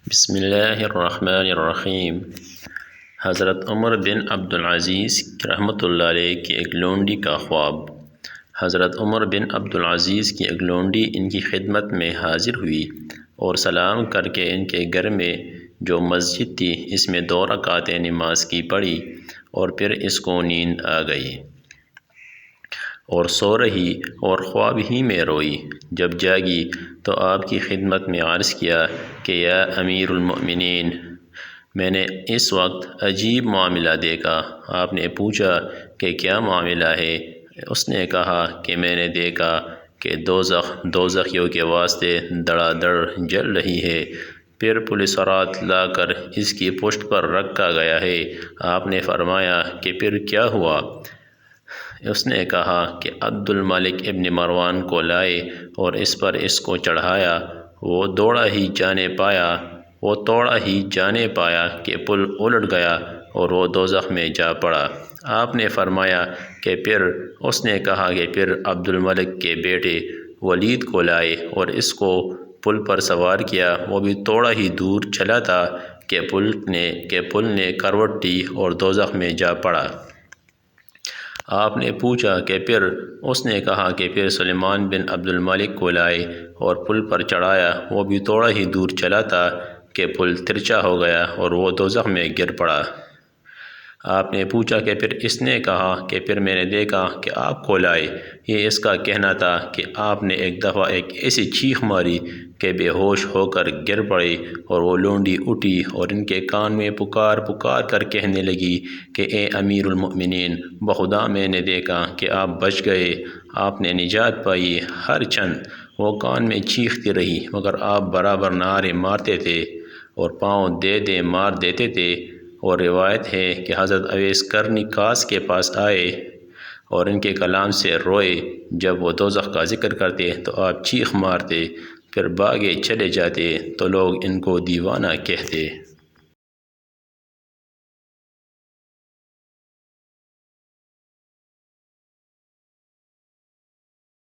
بسم اللہ الرحمن الرحیم۔ حضرت عمر بن عبدالعزیز رحمۃ اللہ علیہ کی ایک لونڈی کا خواب۔ حضرت عمر بن عبدالعزیز کی ایک لونڈی ان کی خدمت میں حاضر ہوئی اور سلام کر کے ان کے گھر میں جو مسجد تھی اس میں 2 رکعتیں نماز کی پڑھی اور پھر اس کو نیند آ گئی اور سو رہی اور خواب ہی میں روئی۔ جب جاگی تو آپ کی خدمت میں عرض کیا کہ یا امیر المؤمنین، میں نے اس وقت عجیب معاملہ دیکھا۔ آپ نے پوچھا کہ کیا معاملہ ہے؟ اس نے کہا کہ میں نے دیکھا کہ دوزخیوں کے واسطے دڑا دڑ جل رہی ہے، پھر پلسرات لا کر اس کی پشت پر رکھا گیا ہے۔ آپ نے فرمایا کہ پھر کیا ہوا؟ اس نے کہا کہ عبد الملک ابن مروان کو لائے اور اس پر اس کو چڑھایا۔ وہ توڑا ہی جانے پایا کہ پل الٹ گیا اور وہ دوزخ میں جا پڑا۔ آپ نے فرمایا کہ پھر؟ اس نے کہا کہ پھر عبد الملک کے بیٹے ولید کو لائے اور اس کو پل پر سوار کیا۔ وہ بھی تھوڑا ہی دور چلا تھا کہ پل نے کروٹ دی اور دوزخ میں جا پڑا۔ آپ نے پوچھا کہ پھر؟ اس نے کہا کہ پھر سلیمان بن عبد الملک کو لائے اور پل پر چڑھایا۔ وہ بھی تھوڑا ہی دور چلا تھا کہ پل ترچھا ہو گیا اور وہ دوزخ میں گر پڑا۔ آپ نے پوچھا کہ پھر؟ اس نے کہا کہ پھر میں نے دیکھا کہ آپ کو لائے۔ یہ اس کا کہنا تھا کہ آپ نے ایک دفعہ ایک ایسی چیخ ماری کہ بے ہوش ہو کر گر پڑے اور وہ لونڈی اٹھی اور ان کے کان میں پکار کر کہنے لگی کہ اے امیر المؤمنین، بخدا میں نے دیکھا کہ آپ بچ گئے، آپ نے نجات پائی۔ ہر چند وہ کان میں چیختی رہی مگر آپ برابر نعرے مارتے تھے اور پاؤں دے مار دیتے تھے۔ اور روایت ہے کہ حضرت اویس قرنی کاس کے پاس آئے اور ان کے کلام سے روئے۔ جب وہ دوزخ کا ذکر کرتے تو آپ چیخ مارتے، پھر بھاگے چلے جاتے تو لوگ ان کو دیوانہ کہتے۔